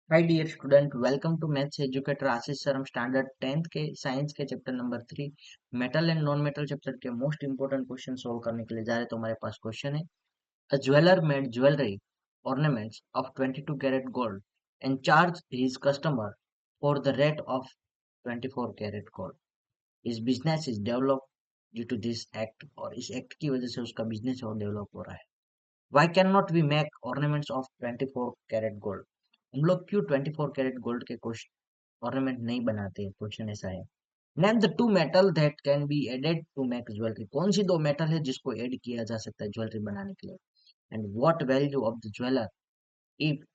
Hi dear student, welcome to maths educator Ashish sir. हम standard 10th के science के chapter number 3 metal and non metal chapter के most important question solve करने के लिए जा रहे हैं। तो हमारे पास क्वेश्चन है, a jeweller made jewellery ornaments of 22 karat gold and charged his customer for the rate of 24 karat gold. His business is developed due to this act, और इस एक्ट की वजह से उसका बिजनेस और डेवलप हो रहा है। Why cannot we make ornaments of 24 karat gold? हम लोग क्यों 24 कैरेट गोल्ड के ऑर्नामेंट नहीं बनाते? क्वेश्चन ऐसा है। Name the two metal that can be added to make jewellery. कौन सी दो मेटल है जिसको ऐड किया जा सकता है ज्वेलरी बनाने के लिए? And what value of the jeweller if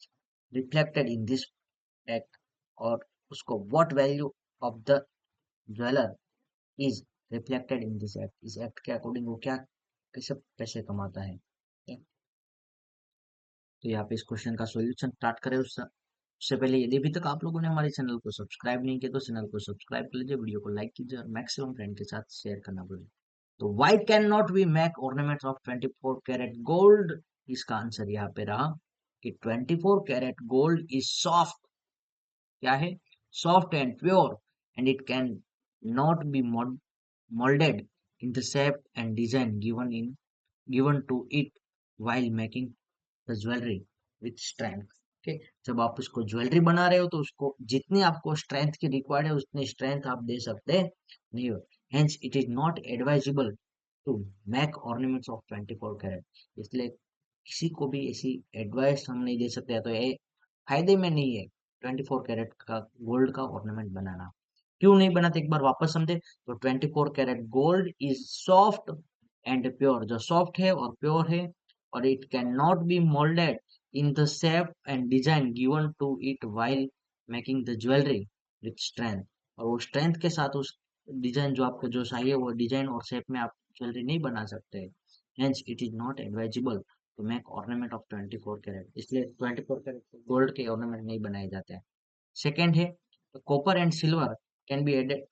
reflected in this act, और उसको what value of the jeweller is reflected in this act, इस एक्ट के अकॉर्डिंग वो क्या कैसे पैसे कमाता है। तो यहाँ पे इस क्वेश्चन का सॉल्यूशन स्टार्ट करें उससे पहले यदि अभी तक आप लोगों ने हमारे चैनल को सब्सक्राइब नहीं किया तो चैनल को सब्सक्राइब कर लीजिए, वीडियो को लाइक कीजिए और मैक्सिमम फ्रेंड के साथ शेयर करना भूलिए। तो why can not we make ornaments of 24 carat gold? इसका आंसर यहाँ पे रहा कि 24 कैरेट गोल्ड इज सॉफ्ट। क्या है? Soft and pure, and it can not B molded in the shape and design given to it while making the jewelry with strength. Okay, जब आप उसको ज्वेलरी बना रहे हो तो उसको जितनी आपको स्ट्रेंथ की रिक्वायर्ड है उतनी स्ट्रेंथ आप दे सकते नहीं हो। Hence it is not advisable to make ornaments of 24 carat. इसलिए किसी को भी ऐसी एडवाइस हम नहीं दे सकते, तो ये फायदे में नहीं है 24 कैरेट का गोल्ड का ऑर्नामेंट बनाना। क्यों नहीं बनाते एक बार वापस समझे। तो 24 carat gold is soft and pure, जो सॉफ्ट है और प्योर है, और it can not be moulded in the shape and design given to it while making the jewellery with strength. और वो स्ट्रेंथ के साथ उस डिजाइन जो आपको जो चाहिए वो डिजाइन और शेप में आप ज्वेलरी नहीं बना सकते। Hence it is not advisable to make ornament of 24 carat. इसलिए 24 कैरेट गोल्ड के ऑर्नामेंट नहीं बनाए जाते हैं। सेकेंड है, copper and silver can be added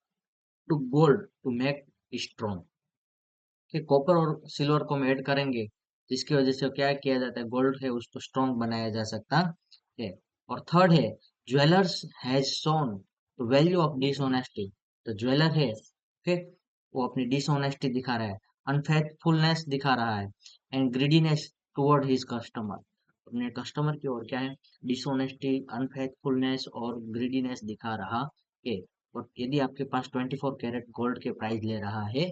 to gold to make strong. कि कॉपर और सिल्वर को हम ऐड करेंगे जिसकी वजह से क्या किया जाता है, गोल्ड है उसको स्ट्रॉन्ग बनाया जा सकता है। और थर्ड है, jewellers has shown the value of dishonesty. तो ज्वेलर है, फिर वो अपनी डिसऑनेस्टी दिखा रहा है, अनफेथफुलनेस दिखा रहा है, and greediness toward his customer. अपने कस्टमर की ओर क्या है, डिसऑनेस्टी, अनफेथफुलनेस और ग्रीडीनेस दिखा रहा है। और यदि आपके पास 24 कैरेट गोल्ड के प्राइस ले रहा है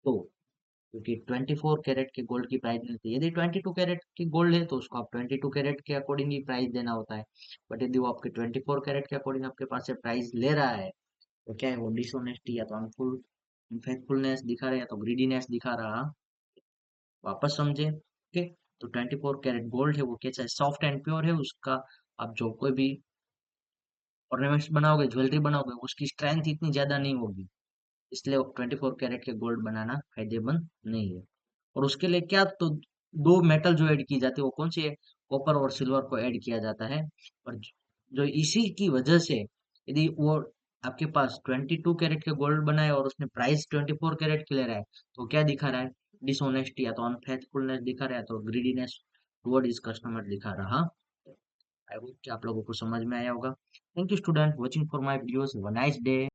तो, क्योंकि 24 कैरेट के गोल्ड की प्राइस मिलती है, यदि 22 कैरेट की गोल्ड है तो उसको आप 22 कैरेट के अकॉर्डिंग ही प्राइस देना होता है। बट यदि वो आपके 24 कैरेट के अकॉर्डिंग आपके पास से प्राइस ले रहा है तो क्या है, वो डिसऑनेस्टी या तो अनफेथफुलनेस दिखा रहा है या तो ग्रीडीनेस दिखा रहा। वापस समझे, ओके। तो 24 कैरेट गोल्ड है वो कैसा है, सॉफ्ट एंड प्योर है। उसका आप जो कोई भी ऑर्नामेंट्स बनाओगे, ज्वेलरी बनाओगे, उसकी स्ट्रेंथ इतनी ज्यादा नहीं होगी, इसलिए 24 कैरेट के गोल्ड बनाना फायदेमंद नहीं है। और उसके लिए क्या, तो दो मेटल जो ऐड की जाती है वो कौन सी है, कॉपर और सिल्वर को ऐड किया जाता है। और जो इसी की वजह से यदि वो आपके पास 22 कैरेट के गोल्ड बनाए और उसने प्राइस 24 कैरेट के ले रहा है तो क्या दिखा रहा है, डिसऑनेस्टी या तो अनफेथफुलनेस दिखा रहा है, तो ग्रीडीनेस टुवर्ड इस कस्टमर दिखा रहा। आई होप कि आप लोगों को समझ में आया होगा। Thank you student watching for my videos. Have a nice day.